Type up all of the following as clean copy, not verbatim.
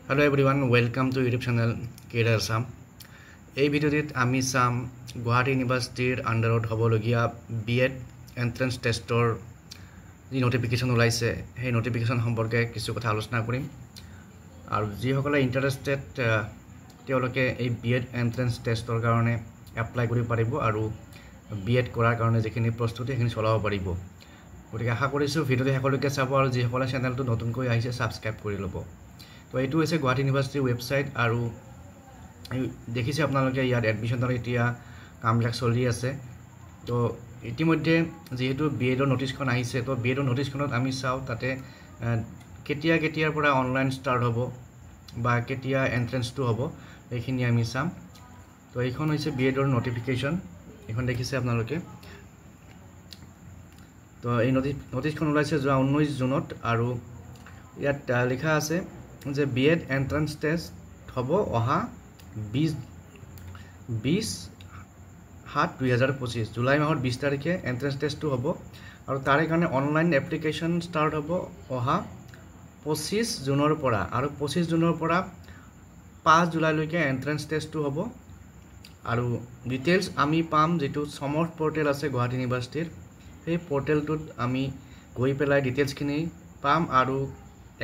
Hello everyone, welcome to YouTube channel Career Sam. এই ভিডিওটিত আমি সাম গুৱাহাটী ইউনিভাৰ্চিটিৰ আন্ডাৰত হ'বলগীয়া বিএড এন্ট্ৰেন্স টেষ্টৰ যি নোটিফিকেশন ওলাইছে সেই নোটিফিকেশন সম্পৰ্কে কিছু কথা আলোচনা কৰিম আৰু যিসকলে ইন্টাৰেষ্টেড তেওঁলোকে এই বিএড এন্ট্ৰেন্স টেষ্টৰ কাৰণে এপ্লাই কৰিব পাৰিব আৰু বিএড কৰাৰ কাৰণে যিখিনি প্ৰস্তুতি সেইখিনি চলাব পাৰিব গতিকে আশা কৰিছো ভিডিওটো সকলোকে চাব আৰু যিসকলে চেনেলটো নতুনকৈ আহিছে সাবস্ক্ৰাইব কৰি ল'ব তো এইটো হৈছে গুৱাহাটী ইউনিভাৰ্চিটিৰ ৱেবছাইট আৰু দেখিছে আপোনালোকে ইয়াত এডমিশনৰ এতিয়া কামবিলাক চলি আছে তো ইতিমধ্যে যেহেতু বিএডৰ নোটিছখন আহিছে তো বিএডৰ নোটিছখনত আমি চাও তাতে কেতিয়াৰ পৰা অনলাইন ষ্টাৰ্ট হ'ব বা কেতিয়া এন্ট্ৰেন্সটো হ'ব এইখিনি আমি চাম তো এইখন হৈছে বিএডৰ নোটিফিকেশন এখন দেখিছে আপোনালোকে তো এই নোটিছখন ওলাইছে যোৱা 19 জুনত আৰু ইয়াত লিখা আছে যে বিএড এন্ট্ৰেন্স টেষ্ট হ'ব অহা 20/7/2025 জুলাই মাহৰ 20 তাৰিখে এন্ট্ৰেন্স টেষ্টটো হ'ব আৰু তাৰে কাৰণে অনলাইন এপ্লিকেশন ষ্টাৰ্ট হ'ব অহা 25 জুনৰ পৰা আৰু 25 জুনৰ পৰা 5 জুলাইলৈকে এন্ট্ৰেন্স টেষ্টটো হ'ব আৰু ডিটেইলছ আমি পাম যেটো সমৰ্থ পোৰ্টেল আছে গুৱাহাটী ইউনিভাৰ্চিটিৰ সেই পোৰ্টেলটোত আমি গৈ পেলাই ডিটেইলছখিনি পাম আৰু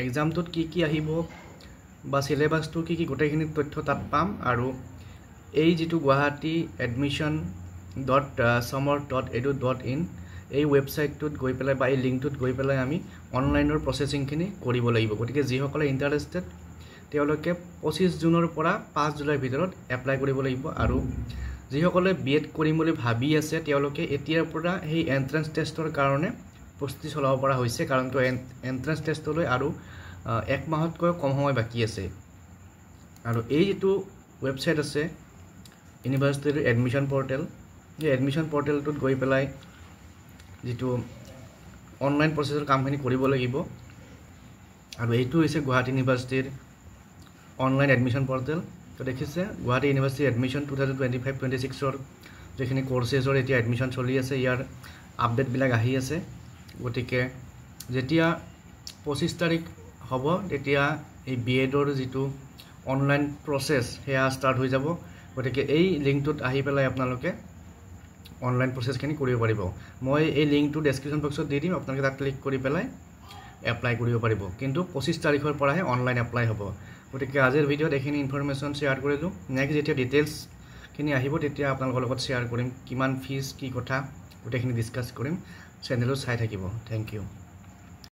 এক্সামটোত কি আহিব বা সিলেবাসটো কি গোটেইখিনি তথ্য তাত পাম আৰু এই যেটো গুৱাহাটী admission.samarth.edu.in এই ওয়েবসাইটটোত গৈ পেলাই বা এই লিংকটোত গৈ পেলাই আমি অনলাইনৰ প্ৰসেসিংখিনি কৰিব লাগিব গতিকে যিসকলে ইন্টাৰেষ্টেড তেওঁলোকে 25 জুনৰ পৰা 5 জুলাইৰ ভিতৰত এপ্লাই কৰিব লাগিব আৰু যিসকলে বিএড কৰিম বুলি ভাবি আছে তেওঁলোকে এতিয়াৰ পৰা সেই এন্ট্ৰেন্স টেষ্টৰ কাৰণে প্ৰস্তুতি চলাব পৰা হৈছে কাৰণ তো এন্ট্ৰেন্স টেষ্টলৈ আৰু এক মাহতকৈ কম সময় বাকি আছে আৰু এই যেটো ওয়েবসাইট আছে ইউনিভাৰ্চিটিৰ এডমিশন পোৰ্টেল এই এডমিশন পোৰ্টেলটোত গৈ পেলাই যেটো অনলাইন প্ৰসেসৰ কামখিনি কৰিব লাগিব আৰু এইটো হৈছে গুৱাহাটী ইউনিভাৰ্চিটিৰ অনলাইন এডমিশন পোৰ্টেল তো দেখিছে গুৱাহাটী ইউনিভাৰ্চিটি এডমিশন 2025-26 ৰ যেখিনি কোৰ্সেছৰ এতিয়া এডমিশন চলি আছে ইয়াৰ আপডেট বিলাক আহি আছে গতিকে যেতিয়া 25 তাৰিখ হ'ব তেতিয়া এই বিএডৰ যেটো অনলাইন প্ৰসেস হেয়া ষ্টাৰ্ট হৈ যাব গতিকে এই লিংকটোত আহি পেলাই আপোনালোকে অনলাইন প্ৰসেসখিনি কৰিব পাৰিব মই এই লিংকটো ডেসক্ৰিপচন বক্সত দি দিম আপোনালোকে তাত ক্লিক কৰি পেলাই এপ্লাই কৰিব পাৰিব কিন্তু 25 তাৰিখৰ পৰাহে অনলাইন এপ্লাই হ'ব গতিকে আজিৰ ভিডিওত এইখিনি ইনফৰমেশন শেয়াৰ কৰিলো নেক্সট যেতিয়া ডিটেইলছ খিনি আহিব তেতিয়া আপোনালোকৰ লগত শেয়াৰ কৰিম কিমান ফিজ কি কথা গোটেইখিনি ডিসকাস কৰিম চেনেলটো চাই থাকিব থ্যাংক ইউ